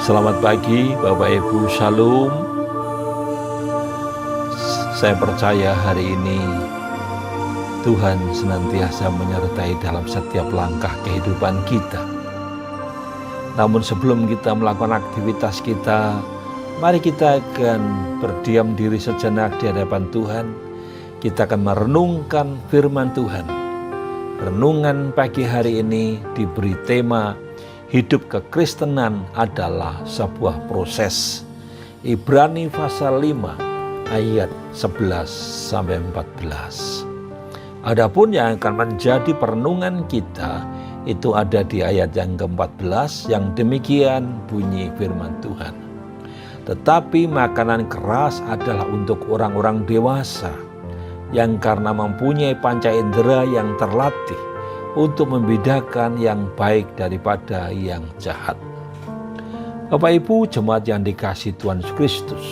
Selamat pagi Bapak Ibu, Shalom. Saya percaya hari ini Tuhan senantiasa menyertai dalam setiap langkah kehidupan kita. Namun sebelum kita melakukan aktivitas kita, mari kita akan berdiam diri sejenak di hadapan Tuhan. Kita akan merenungkan firman Tuhan. Renungan pagi hari ini diberi tema hidup kekristenan adalah sebuah proses. Ibrani pasal 5 ayat 11-14. Adapun yang akan menjadi perenungan kita itu ada di ayat yang ke-14 yang demikian bunyi firman Tuhan. Tetapi makanan keras adalah untuk orang-orang dewasa yang karena mempunyai panca indera yang terlatih untuk membedakan yang baik daripada yang jahat. Bapak Ibu jemaat yang dikasihi Tuhan Yesus Kristus,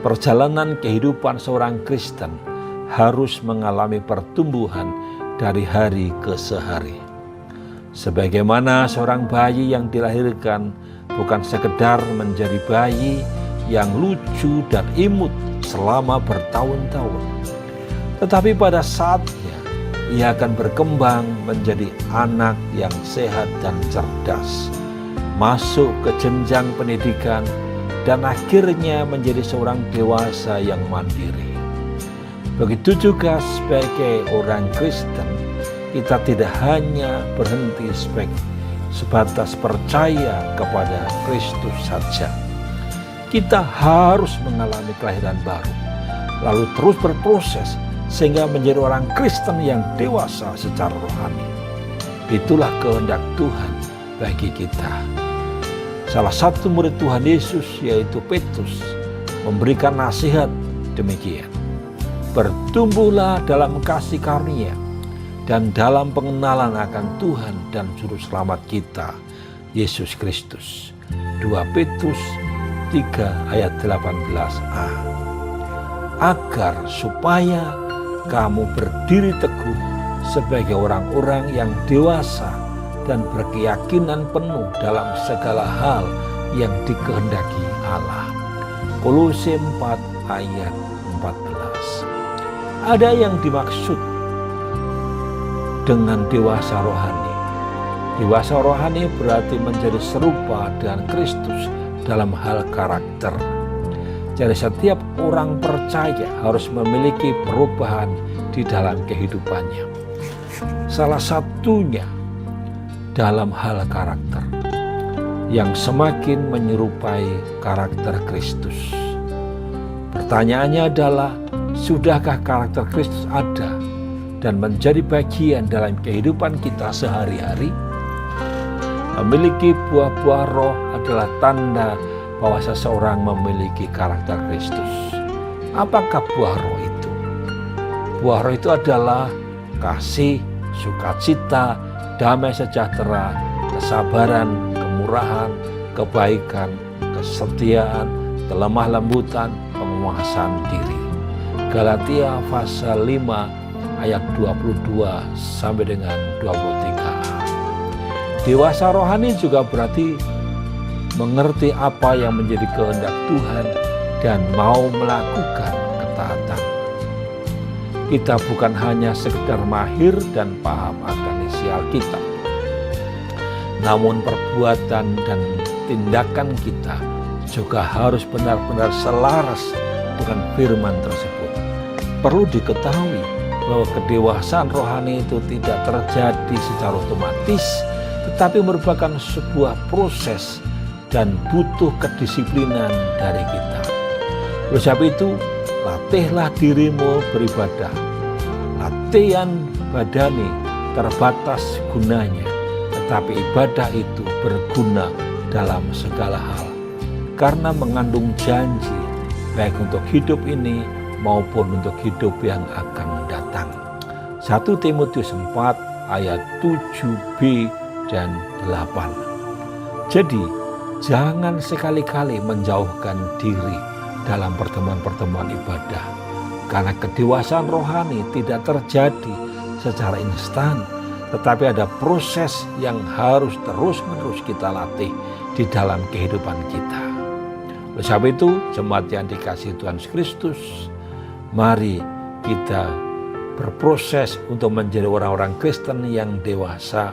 perjalanan kehidupan seorang Kristen harus mengalami pertumbuhan dari hari ke hari. Sebagaimana seorang bayi yang dilahirkan bukan sekedar menjadi bayi yang lucu dan imut selama bertahun-tahun, tetapi pada saatnya ia akan berkembang menjadi anak yang sehat dan cerdas, masuk ke jenjang pendidikan, dan akhirnya menjadi seorang dewasa yang mandiri. Begitu juga sebagai orang Kristen, kita tidak hanya berhenti sebatas percaya kepada Kristus saja. Kita harus mengalami kelahiran baru, lalu terus berproses sehingga menjadi orang Kristen yang dewasa secara rohani. Itulah kehendak Tuhan bagi kita. Salah satu murid Tuhan Yesus yaitu Petrus memberikan nasihat demikian. Bertumbuhlah dalam kasih karunia dan dalam pengenalan akan Tuhan dan Juru Selamat kita, Yesus Kristus. 2 Petrus 3 ayat 18a. Agar supaya kamu berdiri teguh sebagai orang-orang yang dewasa dan berkeyakinan penuh dalam segala hal yang dikehendaki Allah. Kolose 4 ayat 14. Ada yang dimaksud dengan dewasa rohani. Dewasa rohani berarti menjadi serupa dengan Kristus dalam hal karakter. Jadi setiap orang percaya harus memiliki perubahan di dalam kehidupannya. Salah satunya dalam hal karakter yang semakin menyerupai karakter Kristus. Pertanyaannya adalah, sudahkah karakter Kristus ada dan menjadi bagian dalam kehidupan kita sehari-hari? Memiliki buah-buah roh adalah tanda bahwa seseorang memiliki karakter Kristus. Apakah buah roh itu? Buah roh itu adalah kasih, sukacita, damai sejahtera, kesabaran, kemurahan, kebaikan, kesetiaan, kelemah lembutan, penguasaan diri. Galatia pasal 5 ayat 22 sampai dengan 23. Dewasa rohani juga berarti mengerti apa yang menjadi kehendak Tuhan dan mau melakukan ketaatan. Kita bukan hanya sekedar mahir dan paham akan isi Alkitab, namun perbuatan dan tindakan kita juga harus benar-benar selaras dengan firman tersebut. Perlu diketahui bahwa kedewasaan rohani itu tidak terjadi secara otomatis, tetapi merupakan sebuah proses dan butuh kedisiplinan dari kita. Oleh sebab itu, latihlah dirimu beribadah. Latihan badani terbatas gunanya, tetapi ibadah itu berguna dalam segala hal, karena mengandung janji baik untuk hidup ini maupun untuk hidup yang akan datang. 1 Timotius 4 ayat 7b dan 8. Jadi, jangan sekali-kali menjauhkan diri dalam pertemuan-pertemuan ibadah, karena kedewasaan rohani tidak terjadi secara instan, tetapi ada proses yang harus terus-menerus kita latih di dalam kehidupan kita. Oleh sebab itu, jemaat yang dikasihi Tuhan Yesus Kristus, mari kita berproses untuk menjadi orang-orang Kristen yang dewasa,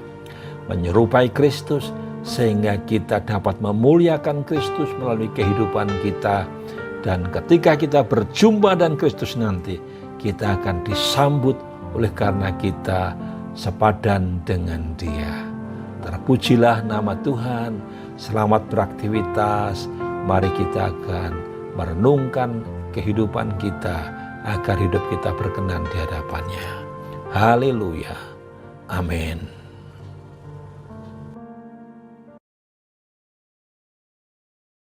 menyerupai Kristus, sehingga kita dapat memuliakan Kristus melalui kehidupan kita. Dan ketika kita berjumpa dengan Kristus nanti, kita akan disambut oleh karena kita sepadan dengan Dia. Terpujilah nama Tuhan, selamat beraktivitas. Mari kita akan merenungkan kehidupan kita agar hidup kita berkenan di hadapan-Nya. Haleluya. Amin.